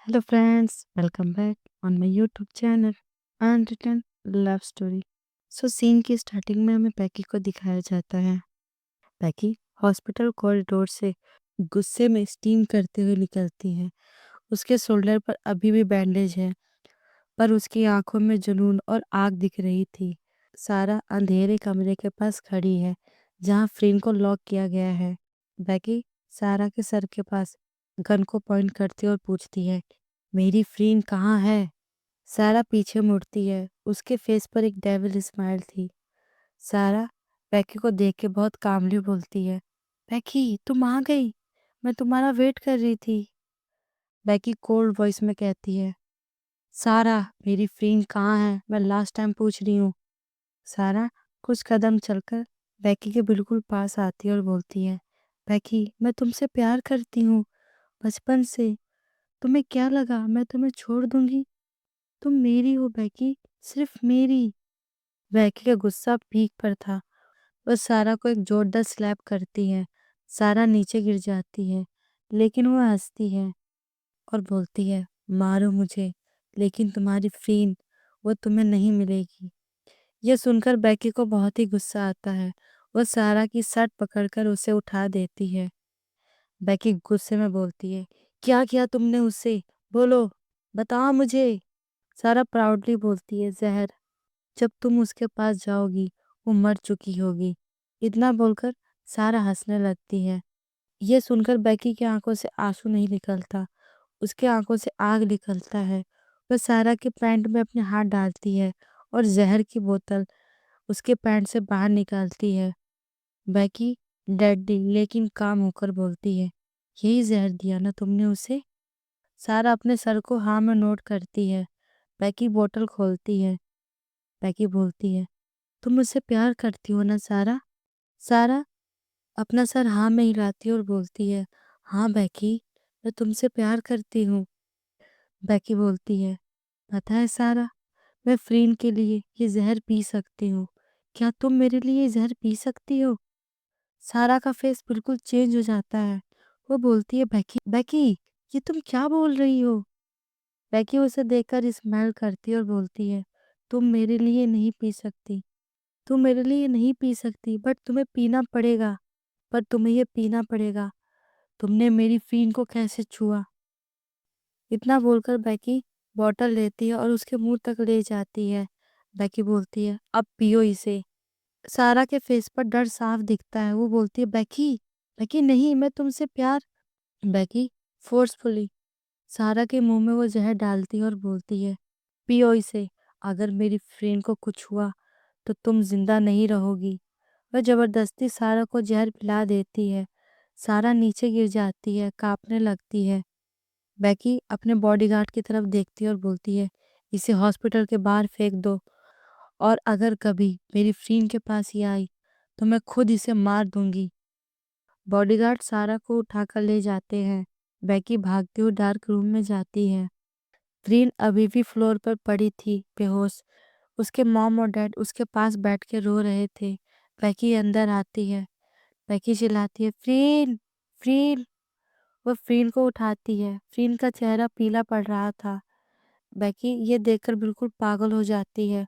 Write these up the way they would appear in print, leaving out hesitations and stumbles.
Hello friends, welcome back on my YouTube channel Unwritten Love Story। Scene की starting में हमें पैकी को दिखाया जाता है। पैकी हॉस्पिटल कॉरिडोर से गुस्से में स्टीम करते हुए निकलती है। उसके शोल्डर पर अभी भी बैंडेज है, पर उसकी आंखों में जुनून और आग दिख रही थी। सारा अंधेरे कमरे के पास खड़ी है, जहां फ्रेम को लॉक किया गया है। बैकी सारा के सर के पास गन को पॉइंट करती और पूछती है, मेरी फ्रेंड कहाँ है? सारा पीछे मुड़ती है। उसके फेस पर एक डेविल स्माइल थी। सारा बैकी को देख के बहुत कामली बोलती है, बैकी तुम आ गई, मैं तुम्हारा वेट कर रही थी। बैकी कोल्ड वॉइस में कहती है, सारा मेरी फ्रेंड कहाँ है, मैं लास्ट टाइम पूछ रही हूँ। सारा कुछ कदम चलकर बैकी के बिल्कुल पास आती है और बोलती है, बैकी मैं तुमसे प्यार करती हूँ, बचपन से। तुम्हें क्या लगा मैं तुम्हें छोड़ दूंगी? तुम मेरी हो बैकी, सिर्फ मेरी। बैकी का गुस्सा पीक पर था। वह सारा को एक जोरदार स्लैप करती है। सारा नीचे गिर जाती है, लेकिन वह हंसती है और बोलती है, मारो मुझे, लेकिन तुम्हारी फ्रेंड वो तुम्हें नहीं मिलेगी। यह सुनकर बैकी को बहुत ही गुस्सा आता है। वह सारा की शर्ट पकड़कर उसे उठा देती है। बैकी गुस्से में बोलती है, क्या किया तुमने उससे? बोलो, बताओ मुझे। सारा प्राउडली बोलती है, जहर। जब तुम उसके पास जाओगी वो मर चुकी होगी। इतना बोलकर सारा हंसने लगती है। यह सुनकर बैकी की आंखों से आंसू नहीं निकलता, उसके आंखों से आग निकलता है। वह सारा के पैंट में अपने हाथ डालती है और जहर की बोतल उसके पैंट से बाहर निकालती है। बैकी डैडी लेकिन काम होकर बोलती है, यही जहर दिया ना तुमने उसे? सारा अपने सर को हाँ में नोट करती है। बैकी बोतल खोलती है। बैकी बोलती है, तुम मुझसे प्यार करती हो ना सारा? सारा अपना सर हाँ में हिलाती है और बोलती है, हाँ बैकी, मैं तुमसे प्यार करती हूँ। बैकी बोलती है, पता है सारा, मैं फ्रेंड के लिए ये जहर पी सकती हूँ। क्या तुम मेरे लिए ये जहर पी सकती हो? सारा का फेस बिल्कुल चेंज हो जाता है। वो बोलती है, बैकी बैकी, ये तुम क्या बोल रही हो? बैकी उसे देखकर स्माइल करती है और बोलती है, तुम मेरे लिए नहीं पी सकती, तुम मेरे लिए नहीं पी सकती, बट तुम्हें पीना पड़ेगा। पर तुम्हें ये पीना पड़ेगा। तुमने मेरी फ्रेंड को कैसे छुआ? इतना बोलकर बैकी बॉटल लेती है और उसके मुंह तक ले जाती है। बैकी बोलती है, अब पियो इसे। सारा के फेस पर डर साफ दिखता है। वो बोलती है, बैकी बैकी नहीं, मैं तुमसे प्यार। बैकी फोर्सफुली सारा के मुंह में वो जहर डालती है और बोलती है, पियो इसे। अगर मेरी फ्रेंड को कुछ हुआ तो तुम जिंदा नहीं रहोगी। वह जबरदस्ती सारा को जहर पिला देती है। सारा नीचे गिर जाती है, कांपने लगती है। बैकी अपने बॉडीगार्ड की तरफ देखती है और बोलती है, इसे हॉस्पिटल के बाहर फेंक दो, और अगर कभी मेरी फ्रेंड के पास ये आई तो मैं खुद इसे मार दूंगी। बॉडीगार्ड सारा को उठाकर ले जाते हैं। बैकी भागती हुई डार्क रूम में जाती है। फ्रेंड अभी भी फ्लोर पर पड़ी थी, बेहोश। उसके मॉम और डैड उसके पास बैठ के रो रहे थे। बैकी अंदर आती है। बैकी चिल्लाती है, फ्रेंड फ्रेंड। वह फ्रेंड को उठाती है। फ्रेंड का चेहरा पीला पड़ रहा था। बैकी ये देखकर बिल्कुल पागल हो जाती है।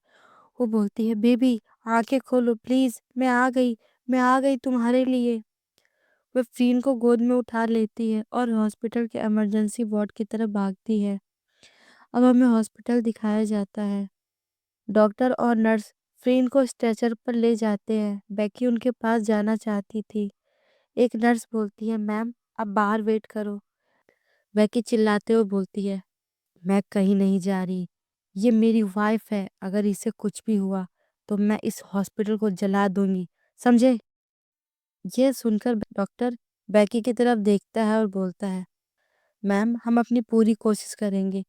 वो बोलती है, बेबी आंखें खोलो प्लीज, मैं आ गई, मैं आ गई तुम्हारे लिए। वह फ्रेंड को गोद में उठा लेती है और हॉस्पिटल के इमरजेंसी वार्ड की तरफ भागती है। अब हमें हॉस्पिटल दिखाया जाता है। डॉक्टर और नर्स फ्रेंड को स्ट्रेचर पर ले जाते हैं। बैकी उनके पास जाना चाहती थी। एक नर्स बोलती है, मैम अब बाहर वेट करो। बैकी चिल्लाते हुए बोलती है, मैं कहीं नहीं जा रही, ये मेरी वाइफ है, अगर इसे कुछ भी हुआ तो मैं इस हॉस्पिटल को जला दूंगी, समझे? यह सुनकर डॉक्टर बैकी की तरफ देखता है और बोलता है, मैम हम अपनी पूरी कोशिश करेंगे।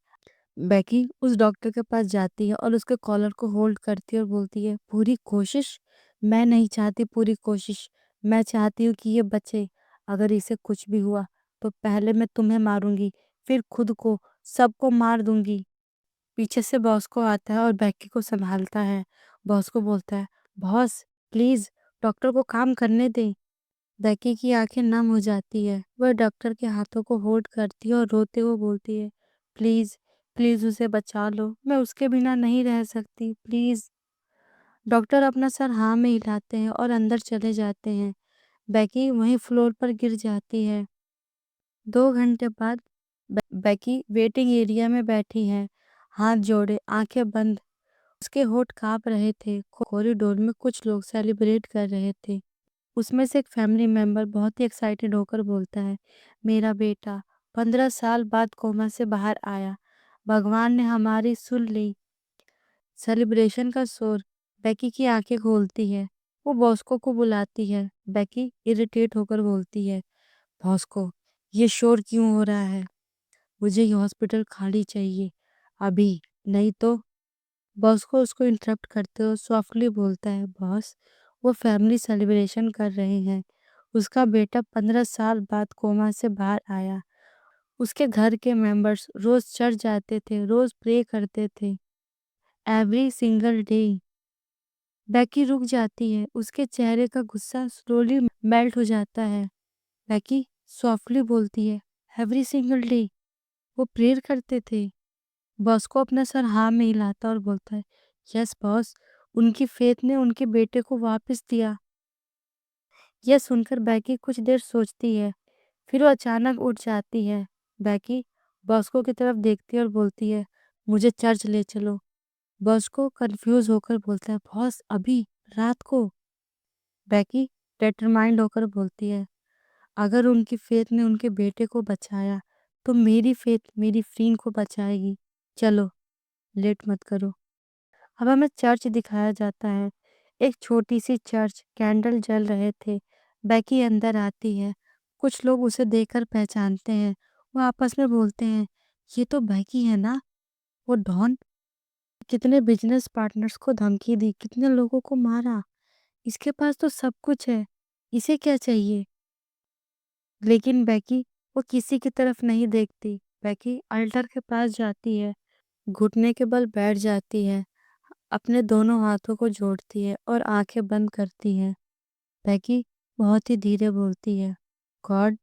बैकी उस डॉक्टर के पास जाती है और उसके कॉलर को होल्ड करती है और बोलती है, पूरी कोशिश? मैं नहीं चाहती पूरी कोशिश, मैं चाहती हूँ कि ये बचे। अगर इसे कुछ भी हुआ तो पहले मैं तुम्हें मारूंगी, फिर खुद को, सबको मार दूंगी। पीछे से बॉस को आता है और बैकी को संभालता है। बॉस को बोलता है, बॉस प्लीज डॉक्टर को काम करने दें। बैकी की आंखें नम हो जाती है। वह डॉक्टर के हाथों को होल्ड करती है और रोते हुए बोलती है, प्लीज़, प्लीज़ उसे बचा लो, मैं उसके बिना नहीं रह सकती, प्लीज़। डॉक्टर अपना सर हाँ में हिलाते हैं और अंदर चले जाते हैं। बेकी वहीं फ्लोर पर गिर जाती है। 2 घंटे बाद बेकी वेटिंग एरिया में बैठी है, हाथ जोड़े, आंखें बंद। उसके होंठ काँप रहे थे। कॉरिडोर में कुछ लोग सेलिब्रेट कर रहे थे। उसमें से एक फैमिली मेंबर बहुत ही एक्साइटेड होकर बोलता है, मेरा बेटा 15 साल बाद कोमा से बाहर आया। भगवान ने हमारी सुन ली। सेलिब्रेशन का शोर। बेकी की आंखें खोलती है। वो बॉस्को को बुलाती है। बेकी इरिटेट होकर बोलती है, बॉस्को, ये शोर क्यों हो रहा है? मुझे ये हॉस्पिटल खाली चाहिए अभी, नहीं तो। बॉस को उसको इंटरप्ट करते हुए सॉफ्टली बोलता है, बॉस, वो फैमिली सेलिब्रेशन कर रहे हैं। उसका बेटा 15 साल बाद कोमा से बाहर आया। उसके घर के मेंबर्स रोज चर्च जाते थे, रोज प्रे करते थे, एवरी सिंगल डे। बेकी रुक जाती है। उसके चेहरे का गुस्सा स्लोली मेल्ट हो जाता है। बेकी सॉफ्टली बोलती है, एवरी सिंगल डे वो प्रेयर करते थे। बॉस को अपना सर हाँ में हिलाता और बोलता है, यस बॉस, उनकी फेथ ने उनके बेटे को वापस दिया। यह सुनकर बेकी कुछ देर सोचती है, फिर वो अचानक उठ जाती है। बेकी बॉस्को की तरफ देखती है और बोलती है, मुझे चर्च ले चलो। बॉस्को कंफ्यूज होकर बोलता है, बॉस अभी, रात को? बेकी डिटरमाइंड होकर बोलती है, अगर उनकी फेथ ने उनके बेटे को बचाया तो मेरी फेथ मेरी फ्रीन को बचाएगी। चलो, लेट मत करो। अब हमें चर्च दिखाया जाता है। एक छोटी सी चर्च, कैंडल जल रहे थे। बेकी अंदर आती है। कुछ लोग उसे देखकर पहचानते हैं। वो आपस में बोलते हैं, ये तो बेकी है ना? वो डॉन। कितने बिजनेस पार्टनर्स को धमकी दी, कितने लोगों को मारा। इसके पास तो सब कुछ है, इसे क्या चाहिए? लेकिन बेकी वो किसी की तरफ नहीं देखती। बेकी अल्टर के पास जाती है, घुटने के बल बैठ जाती है, अपने दोनों हाथों को जोड़ती है और आंखें बंद करती है। बेकी बहुत ही धीरे बोलती है, गॉड,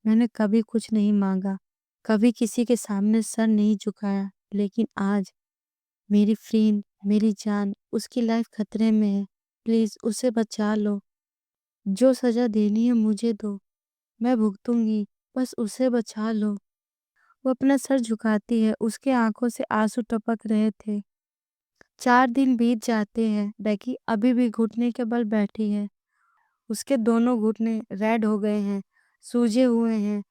मैंने कभी कुछ नहीं मांगा, कभी किसी के सामने सर नहीं झुकाया, लेकिन आज मेरी फ्रेंड, मेरी जान, उसकी लाइफ खतरे में है। प्लीज उसे बचा लो। जो सजा देनी है मुझे दो, मैं भुगतूंगी, बस उसे बचा लो। वो अपना सर झुकाती है। उसके आंखों से आंसू टपक रहे थे। 4 दिन बीत जाते हैं। बेकी अभी भी घुटने के बल बैठी है। उसके दोनों घुटने रेड हो गए हैं, सूजे हुए हैं।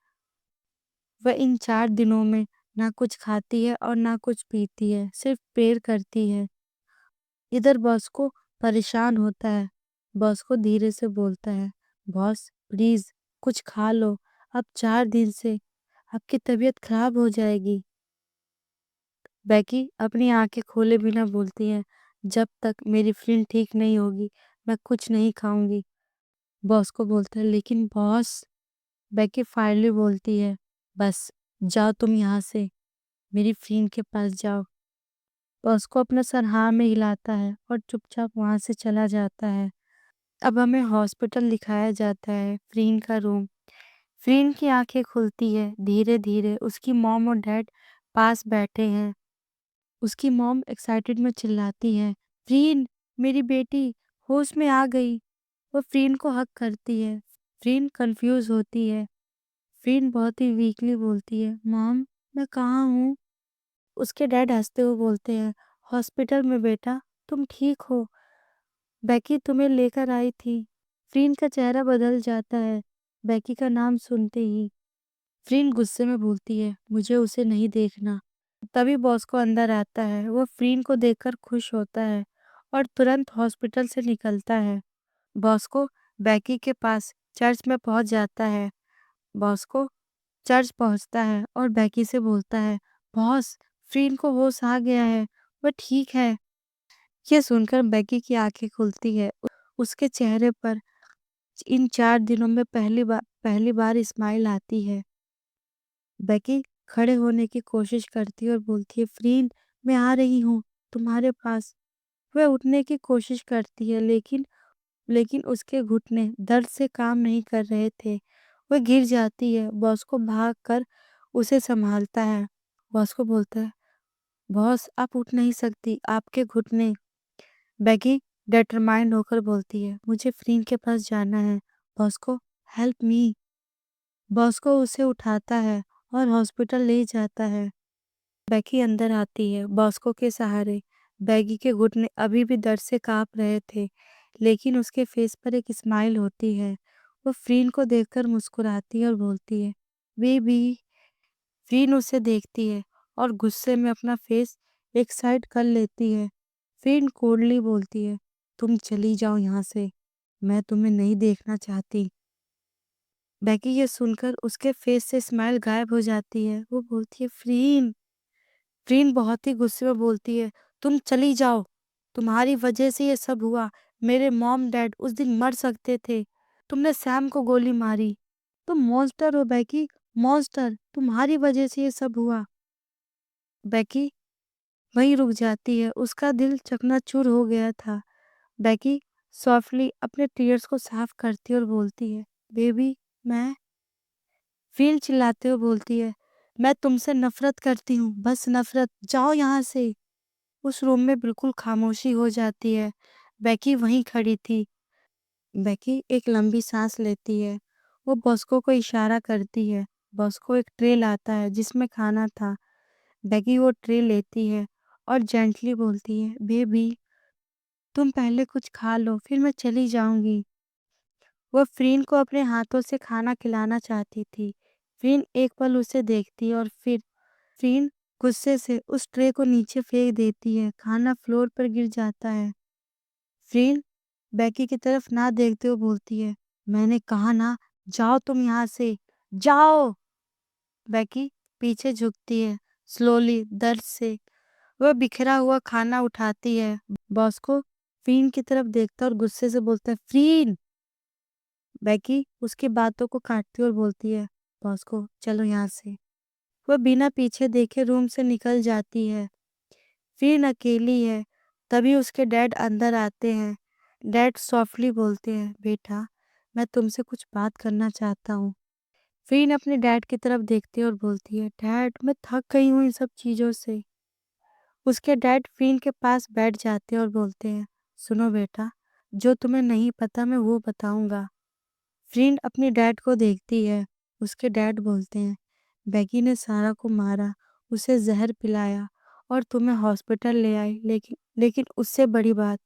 वह इन 4 दिनों में ना कुछ खाती है और ना कुछ पीती है, सिर्फ प्रेयर करती है। इधर बॉस को परेशान होता है। बॉस को धीरे से बोलता है, बॉस प्लीज कुछ खा लो, अब 4 दिन से आपकी तबीयत खराब हो जाएगी। बेकी अपनी आंखें खोले बिना बोलती है, जब तक मेरी फ्रेंड ठीक नहीं होगी मैं कुछ नहीं खाऊंगी। बॉस को बोलता है, लेकिन बॉस। बेकी फाइनली बोलती है, बस जाओ तुम यहाँ से, मेरी फ्रेंड के पास जाओ। बॉस को अपना सर हाँ में हिलाता है और चुपचाप वहां से चला जाता है। अब हमें हॉस्पिटल दिखाया जाता है। फ्रेंड का रूम। फ्रेंड की आंखें खुलती है धीरे धीरे। उसकी मॉम और डैड पास बैठे हैं। उसकी मॉम एक्साइटेड में चिल्लाती है, फ्रीन, मेरी बेटी होश में आ गई। वो फ्रीन को हक करती है। फ्रीन कंफ्यूज होती है। फ्रीन बहुत ही वीकली बोलती है, मॉम, मैं कहाँ हूँ? उसके डैड हंसते हुए बोलते हैं, हॉस्पिटल में बेटा, तुम ठीक हो, बेकी तुम्हें लेकर आई थी। फ्रीन का चेहरा बदल जाता है बेकी का नाम सुनते ही। फ्रीन गुस्से में बोलती है, मुझे उसे नहीं देखना। तभी बॉस को अंदर आता है। वो फ्रीन को देखकर खुश होता है और तुरंत हॉस्पिटल से निकलता है। बॉस को बेकी के पास चर्च में पहुंच जाता है। बॉस को चर्च पहुंचता है और बेकी से बोलता है, बॉस, फ्रीन को होश आ गया है, वह ठीक है। ये सुनकर बेकी की आंखें खुलती है। उसके चेहरे पर इन 4 दिनों में पहली बार स्माइल आती है। बेकी खड़े होने की कोशिश करती है और बोलती है, फ्रीन, मैं आ रही हूँ तुम्हारे पास। वह उठने की कोशिश करती है, लेकिन लेकिन उसके घुटने दर्द से काम नहीं कर रहे थे। वह गिर जाती है। बॉस को भाग कर उसे संभालता है बॉस को बोलता है, बॉस आप उठ नहीं सकती, आपके घुटने। बेकी डिटरमाइंड होकर बोलती है, मुझे फ्रीन के पास जाना है। बॉस को हेल्प मी। बॉस को उसे उठाता है और हॉस्पिटल ले जाता है। बेकी अंदर आती है बॉस्को के सहारे। बेकी के घुटने अभी भी दर्द से कांप रहे थे, लेकिन उसके फेस पर एक स्माइल होती है। वो फ्रीन को देखकर मुस्कुराती है और बोलती है, बेबी। फ्रीन उसे देखती है और गुस्से में अपना फेस एक साइड कर लेती है। फ्रीन कोल्डली बोलती है, तुम चली जाओ यहाँ से, मैं तुम्हें नहीं देखना चाहती। बेकी ये सुनकर उसके फेस से स्माइल गायब हो जाती है। वो बोलती है, फ्रीन। फ्रीन बहुत ही गुस्से में बोलती है, तुम चली जाओ, तुम्हारी वजह से ये सब हुआ। मेरे मॉम डैड उस दिन मर सकते थे, तुमने सैम को गोली मारी। तुम मॉन्स्टर हो बेकी, मॉन्स्टर, तुम्हारी वजह से ये सब हुआ। बेकी वहीं रुक जाती है, उसका दिल चकनाचूर हो गया था। बेकी सॉफ्टली अपने टीयर्स को साफ करती है और बोलती है, बेबी मैं। फील चिल्लाते हुए बोलती है, मैं तुमसे नफरत करती हूँ, बस नफरत, जाओ यहाँ से। उस रूम में बिल्कुल खामोशी हो जाती है। बेकी वहीं खड़ी थी। बेकी एक लंबी सांस लेती है। वो बॉस्को को इशारा करती है। बॉस्को एक ट्रे लाता है जिसमें खाना था। बेकी वो ट्रे लेती है और जेंटली बोलती है, बेबी तुम पहले कुछ खा लो, फिर मैं चली जाऊंगी। वो फ्रीन को अपने हाथों से खाना खिलाना चाहती थी। फ्रीन एक पल उसे देखती है और फिर फ्रीन गुस्से से उस ट्रे को नीचे फेंक देती है। खाना फ्लोर पर गिर जाता है। फ्रीन बेकी की तरफ ना देखते हुए बोलती है, मैंने कहा ना, जाओ तुम यहाँ से, जाओ। बेकी पीछे झुकती है, स्लोली, दर्द से। वह बिखरा हुआ खाना उठाती है। बॉस को फ्रीन की तरफ देखता और गुस्से से बोलता है, फ्रीन। बेकी उसकी बातों को काटती और बोलती है, बॉस को चलो यहाँ से। वह बिना पीछे देखे रूम से निकल जाती है। फ्रीन अकेली है। तभी उसके डैड अंदर आते हैं। डैड सॉफ्टली बोलते हैं, बेटा मैं तुमसे कुछ बात करना चाहता हूँ। फ्रीन अपने डैड की तरफ देखती है और बोलती है, डैड मैं थक गई हूँ इन सब चीज़ों से। उसके डैड फ्रीन के पास बैठ जाते हैं और बोलते हैं, सुनो बेटा, जो तुम्हें नहीं पता मैं वो बताऊंगा। फ्रीन अपने डैड को देखती है। उसके डैड बोलते हैं, बेकी ने सारा को मारा, उसे जहर पिलाया और तुम्हें हॉस्पिटल ले आई, लेकिन उससे बड़ी बात,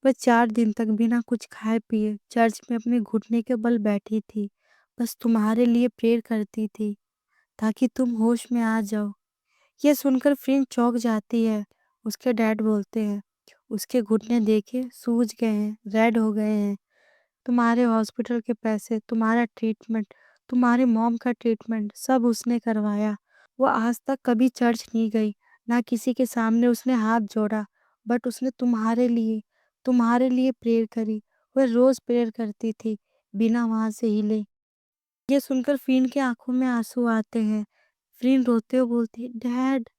वह 4 दिन तक बिना कुछ खाए पिए चर्च में अपने घुटने के बल बैठी थी, बस तुम्हारे लिए प्रेयर करती थी ताकि तुम होश में आ जाओ। यह सुनकर फ्रीन चौंक जाती है। उसके डैड बोलते हैं, उसके घुटने देखे सूज गए हैं, रेड हो गए हैं। तुम्हारे हॉस्पिटल के पैसे, तुम्हारा ट्रीटमेंट, तुम्हारे मॉम का ट्रीटमेंट सब उसने करवाया। वो आज तक कभी चर्च नहीं गई, ना किसी के सामने उसने हाथ जोड़ा, बट उसने तुम्हारे लिए प्रेयर करी। वह रोज प्रेयर करती थी, बिना वहां से हिले। ये सुनकर फ्रीन के आंखों में आंसू आते हैं। फ्रीन रोते हुए बोलती है, डैड।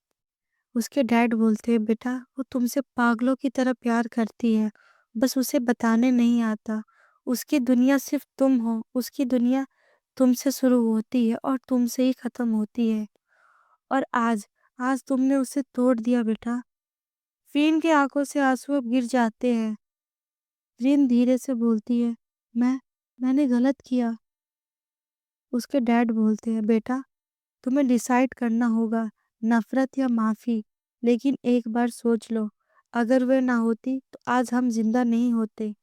उसके डैड बोलते हैं, बेटा वो तुमसे पागलों की तरह प्यार करती है, बस उसे बताने नहीं आता। उसकी दुनिया सिर्फ तुम हो, उसकी दुनिया तुमसे शुरू होती है और तुमसे ही खत्म होती है। और आज आज तुमने उसे तोड़ दिया बेटा। फ़ीन की आंखों से आंसू अब गिर जाते हैं। फ़ीन धीरे से बोलती है, मैंने गलत किया। उसके डैड बोलते हैं, बेटा तुम्हें डिसाइड करना होगा, नफरत या माफ़ी। लेकिन एक बार सोच लो, अगर वह ना होती तो आज हम जिंदा नहीं होते।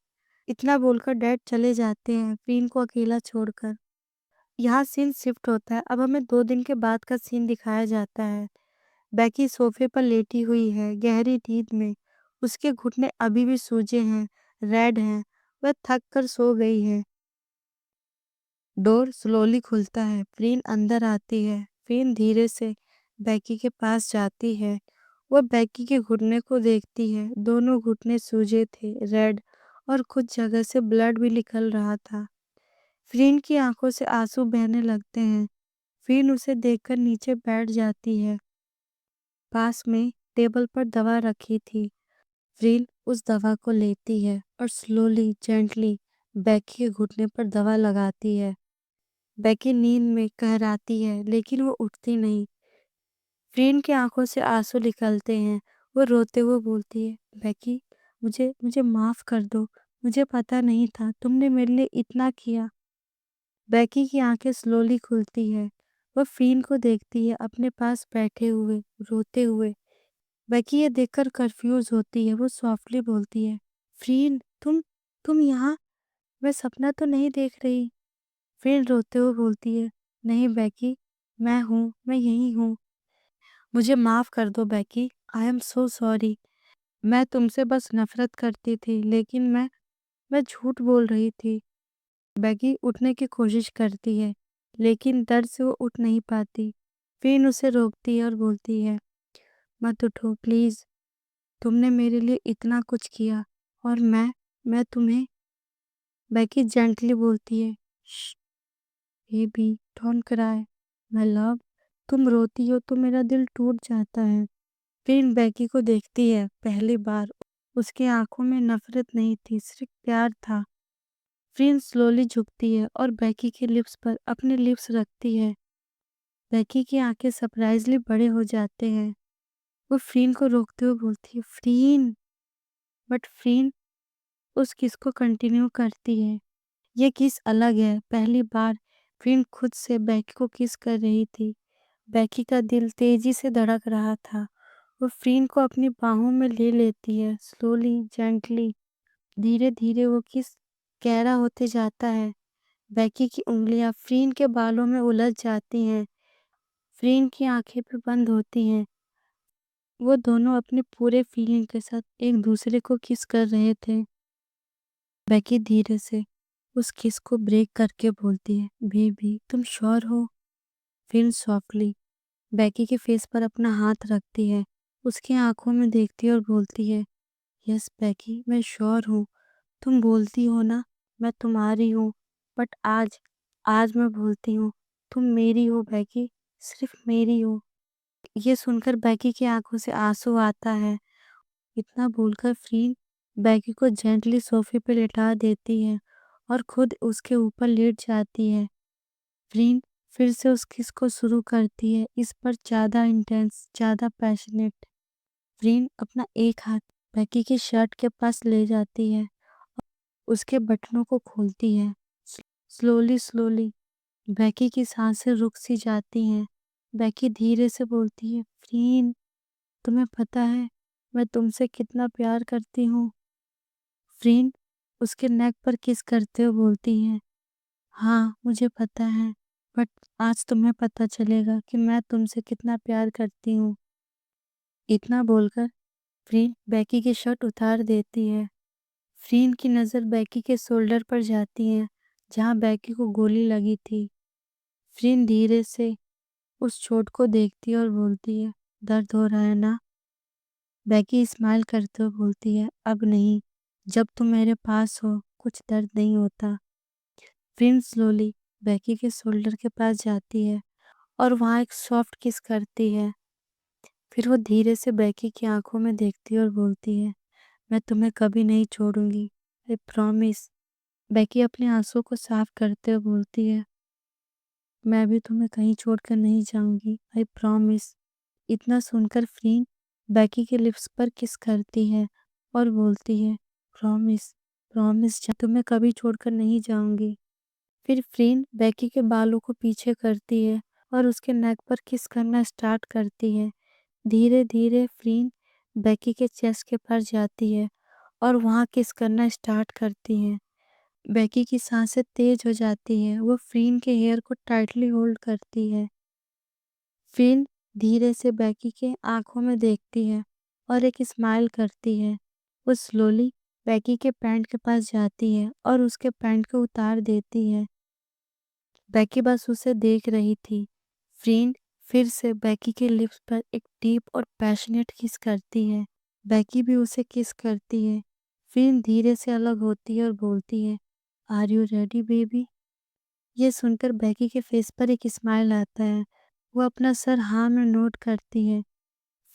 इतना बोलकर डैड चले जाते हैं, फ़ीन को अकेला छोड़कर। यहाँ सीन शिफ्ट होता है। अब हमें 2 दिन के बाद का सीन दिखाया जाता है। बेकी सोफे पर लेटी हुई है, गहरी नींद में। उसके घुटने अभी भी सूजे हैं, रेड हैं। वह थक कर सो गई है। डोर स्लोली खुलता है। फ्रीन अंदर आती है। फ्रीन धीरे से बेकी के पास जाती है। वह बेकी के घुटने को देखती है। दोनों घुटने सूजे थे, रेड, और कुछ जगह से ब्लड भी निकल रहा था। फ्रीन की आंखों से आंसू बहने लगते हैं। फ्रीन उसे देखकर नीचे बैठ जाती है। पास में टेबल पर दवा रखी थी। फ्रीन उस दवा को लेती है और स्लोली, जेंटली बेकी के घुटने पर दवा लगाती है। बेकी नींद में कहराती है, लेकिन वो उठती नहीं। फ्रीन की आंखों से आंसू निकलते हैं। वो रोते हुए बोलती है, बैकी, मुझे मुझे माफ कर दो। मुझे पता नहीं था तुमने मेरे लिए इतना किया। बैकी की आंखें स्लोली खुलती है। वो फ्रीन को देखती है अपने पास बैठे हुए, रोते हुए। बैकी ये देखकर कंफ्यूज होती है। वो सॉफ्टली बोलती है, फ्रीन, तुम यहाँ? मैं सपना तो नहीं देख रही? फ्रीन रोते हुए बोलती है, नहीं बैकी, मैं यही हूँ। मुझे माफ कर दो बैकी, आई एम सो सॉरी। मैं तुमसे बस नफरत करती थी, लेकिन मैं झूठ बोल रही थी। बैकी उठने की कोशिश करती है, लेकिन दर्द से वो उठ नहीं पाती। फिर उसे रोकती है और बोलती है, मत उठो प्लीज। तुमने मेरे लिए इतना कुछ किया और मैं तुम्हें। बैकी जेंटली बोलती है, baby, don't cry my love. तुम रोती हो तो मेरा दिल टूट जाता है। फिर बैकी को देखती है पहली बार। उसकी आंखों में नफरत नहीं थी, सिर्फ प्यार था। फ्रिन स्लोली झुकती है और बैकी के लिप्स पर अपने लिप्स रखती है। बैकी की आंखें सरप्राइजली बड़े हो जाते हैं। वो फ्रीन को रोकते हुए बोलती है, फ्रीन। बट फ्रीन उस किस को कंटिन्यू करती है। ये किस अलग है। पहली बार फ्रीन खुद से बैकी को किस कर रही थी। बैकी का दिल तेजी से धड़क रहा था। वो फ्रीन को अपनी बाहों में ले लेती है, स्लोली, जेंटली। धीरे धीरे वो किस गहरा होते जाता है। बैकी की उंगलियां फ्रीन के बालों में उलझ जाती हैं। फ्रीन की आंखें भी बंद होती हैं। वो दोनों अपने पूरे फीलिंग के साथ एक दूसरे को किस कर रहे थे। बैकी धीरे से उस किस को ब्रेक करके बोलती है, बेबी, तुम श्योर हो? फिर सॉफ्टली बैकी के फेस पर अपना हाथ रखती है, उसकी आंखों में देखती है और बोलती है, यस बैकी, मैं श्योर हूँ। तुम बोलती हो ना, मैं तुम्हारी हूँ। बट आज आज मैं बोलती हूँ, तुम मेरी हो बैकी, सिर्फ मेरी हो। ये सुनकर बैकी की आंखों से आंसू आता है। इतना बोलकर फ्रीन बैकी को जेंटली सोफे पे लेटा देती है और खुद उसके ऊपर लेट जाती है। फ्रीन फिर से उस किस को शुरू करती है, इस पर ज्यादा इंटेंस, ज्यादा पैशनेट। फ्रीन अपना एक हाथ बैकी की शर्ट के पास ले जाती है, उसके बटनों को खोलती है। स्लोली स्लोली बैकी की सांसें रुक सी जाती हैं। बैकी धीरे से बोलती है, फ्रीन, तुम्हें पता है मैं तुमसे कितना प्यार करती हूँ। फ्रीन उसके नेक पर किस करते हुए बोलती है, हाँ मुझे पता है, बट आज तुम्हें पता चलेगा कि मैं तुमसे कितना प्यार करती हूँ। इतना बोलकर फ्रीन बैकी की शर्ट उतार देती है। फ्रीन की नज़र बैकी के शोल्डर पर जाती है, जहाँ बैकी को गोली लगी थी। फ्रीन धीरे से उस चोट को देखती है और बोलती है, दर्द हो रहा है ना? बैकी स्माइल करते हुए बोलती है, अब नहीं, जब तुम मेरे पास हो कुछ दर्द नहीं होता। फ्रीन स्लोली बैकी के शोल्डर के पास जाती है और वहाँ एक सॉफ्ट किस करती है। फिर वो धीरे से बैकी की आंखों में देखती है और बोलती है, मैं तुम्हें कभी नहीं छोड़ूंगी, आई प्रॉमिस। बैकी अपने आंसू को साफ करते हुए बोलती है, मैं भी तुम्हें कहीं छोड़कर नहीं जाऊंगी, आई प्रॉमिस। इतना सुनकर फ्रीन बैकी के लिप्स पर किस करती है और बोलती है, प्रॉमिस, प्रॉमिस, तुम्हें कभी छोड़कर नहीं जाऊंगी। फिर फ्रीन बैकी के बालों को पीछे करती है और उसके नेक पर किस करना स्टार्ट करती है। धीरे धीरे फ्रीन बैकी के चेस्ट के पास जाती है और वहाँ किस करना स्टार्ट करती है। बैकी की सांसें तेज हो जाती है। वो फ्रीन के हेयर को टाइटली होल्ड करती है। फ्रीन धीरे से बैकी के आंखों में देखती है और एक स्माइल करती है। वो स्लोली बैकी के पैंट के पास जाती है और उसके पैंट को उतार देती है। बैकी बस उसे देख रही थी। फ्रीन फिर से बैकी के लिप्स पर एक डीप और पैशनेट किस करती है। बैकी भी उसे किस करती है। फ्रीन धीरे से अलग होती है और बोलती है, आर यू रेडी बेबी? ये सुनकर बैकी के फेस पर एक स्माइल आता है। वो अपना सर हाँ में नोट करती है।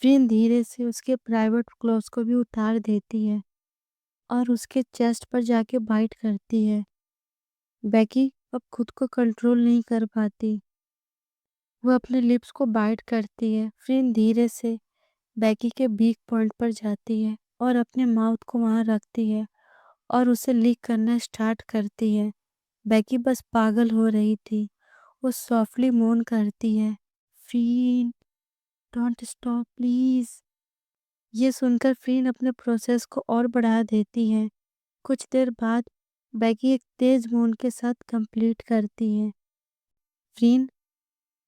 फ्रीन धीरे से उसके प्राइवेट क्लॉथ्स को भी उतार देती है और उसके चेस्ट पर जाके बाइट करती है। बैकी अब खुद को कंट्रोल नहीं कर पाती। वो अपने लिप्स को बाइट करती है। फ्रीन धीरे से बैकी के वीक पॉइंट पर जाती है और अपने माउथ को वहां रखती है और उसे लिक करना स्टार्ट करती है। बैकी बस पागल हो रही थी। वो सॉफ्टली मोन करती है, फ्रीन डोंट स्टॉप प्लीज। ये सुनकर फ्रीन अपने प्रोसेस को और बढ़ा देती है। कुछ देर बाद बैकी एक तेज मोन के साथ कंप्लीट करती है। फ्रीन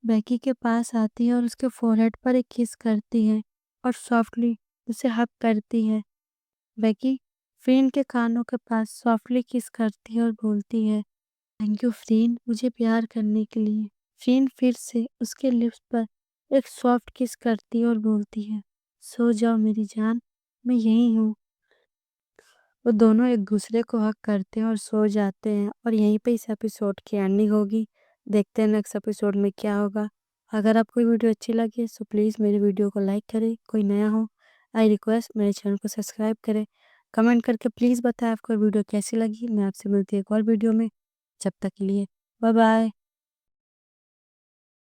बैकी के पास आती है और उसके फोरहेड पर एक किस करती है और सॉफ्टली उसे हग करती है। बैकी फ्रीन के कानों के पास सॉफ्टली किस करती है और बोलती है, थैंक यू फ्रीन मुझे प्यार करने के लिए। फ्रीन फिर से उसके लिप्स पर एक सॉफ्ट किस करती है और बोलती है, सो जाओ मेरी जान, मैं यहीं हूँ। वो दोनों एक दूसरे को हक करते हैं और सो जाते हैं और यहीं पे इस एपिसोड की एंडिंग होगी। देखते हैं नेक्स्ट एपिसोड में क्या होगा। अगर आपको ये वीडियो अच्छी लगी तो प्लीज़ मेरे वीडियो को लाइक करें। कोई नया हो आई रिक्वेस्ट मेरे चैनल को सब्सक्राइब करें। कमेंट करके प्लीज़ बताएं आपको वीडियो कैसी लगी। मैं आपसे मिलती हूँ एक और वीडियो में। जब तक के लिए बाय बाय।